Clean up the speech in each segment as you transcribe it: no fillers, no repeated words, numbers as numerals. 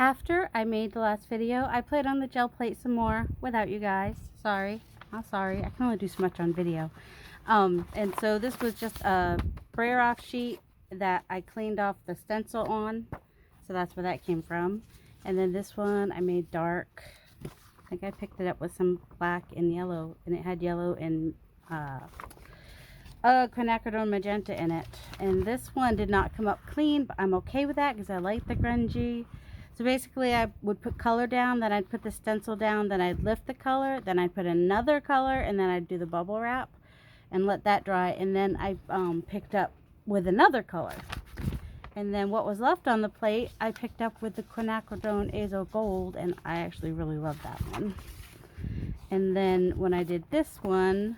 After I made the last video, I played on the gel plate some more without you guys. Sorry. I'm sorry. I can only do so much on video. And so this was just a brayer off sheet that I cleaned off the stencil on. So that's where that came from. And then this one I made dark. I think I picked it up with some black and yellow. And it had yellow and quinacridone magenta in it. And this one did not come up clean, but I'm okay with that because I like the grungy. So basically I would put color down, then I'd put the stencil down, then I'd lift the color, then I'd put another color, and then I'd do the bubble wrap and let that dry. And then I picked up with another color. And then what was left on the plate, I picked up with the quinacridone azo gold, and I actually really love that one. And then when I did this one,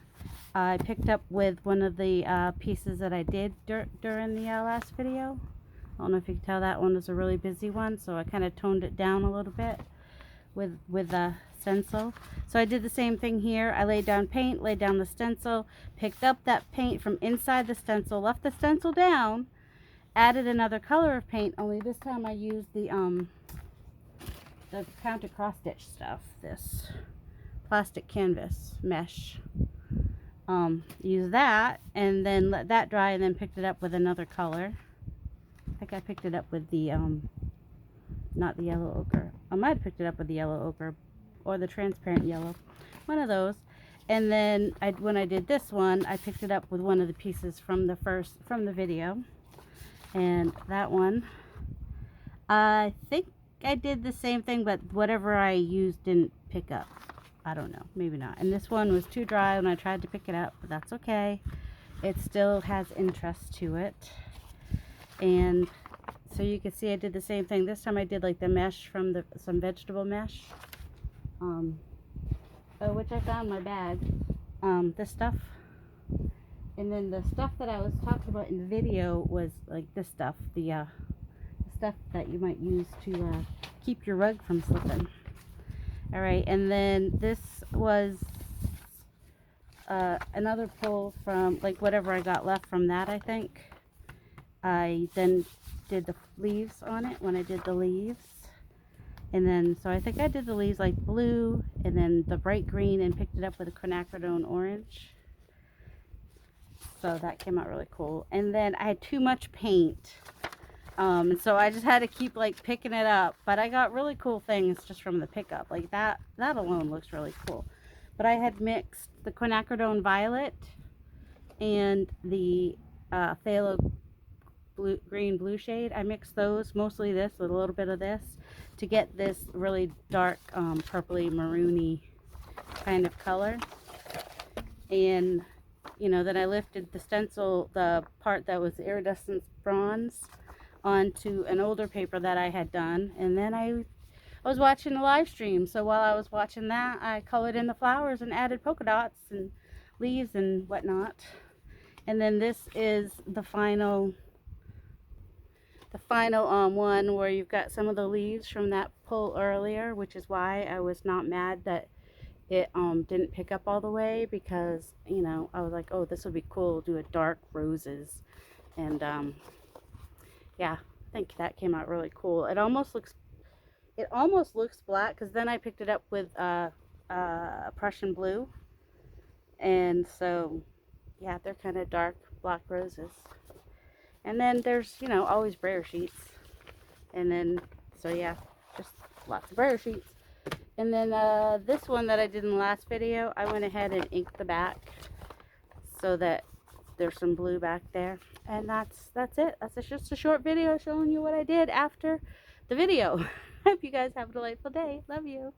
I picked up with one of the pieces that I did during the last video. I don't know if you can tell, that one was a really busy one, so I kind of toned it down a little bit with the stencil. So I did the same thing here. I laid down paint, laid down the stencil, picked up that paint from inside the stencil, left the stencil down, added another color of paint, only this time I used the counter cross stitch stuff, this plastic canvas mesh. Use that and then let that dry, and then picked it up with another color. I think I picked it up with the not the yellow ochre. I might have picked it up with the yellow ochre or the transparent yellow, one of those. And then when I did this one, I picked it up with one of the pieces from the video, and that one I think I did the same thing, but whatever I used didn't pick up. I don't know, maybe not. And this one was too dry when I tried to pick it up, but that's okay. It still has interest to it. And so you can see I did the same thing. This time I did like the mesh from some vegetable mesh, which I found in my bag. This stuff. And then the stuff that I was talking about in the video was like this stuff, the stuff that you might use to keep your rug from slipping. Alright, and then this was another pull from like whatever I got left from that, I think. I then did the leaves on it when I did the leaves. And then, so I think I did the leaves like blue and then the bright green and picked it up with a quinacridone orange. So that came out really cool. And then I had too much paint. And so I just had to keep like picking it up. But I got really cool things just from the pickup. Like that alone looks really cool. But I had mixed the quinacridone violet and the phthalo green blue shade. I mixed those, mostly this with a little bit of this, to get this really dark purpley maroony kind of color. And you know, then I lifted the stencil, the part that was iridescent bronze, onto an older paper that I had done. And then I was watching the live stream, so while I was watching that, I colored in the flowers and added polka dots and leaves and whatnot. And then this is the final one where you've got some of the leaves from that pull earlier, which is why I was not mad that it didn't pick up all the way, because you know, I was like, oh, this would be cool, do a dark roses. And yeah, I think that came out really cool. It almost looks black, because then I picked it up with Prussian blue, and so yeah, they're kind of dark black roses. And then there's, you know, always brayer sheets. And then, so yeah, just lots of brayer sheets. And then this one that I did in the last video, I went ahead and inked the back so that there's some blue back there. And that's it. That's just a short video showing you what I did after the video. Hope you guys have a delightful day. Love you.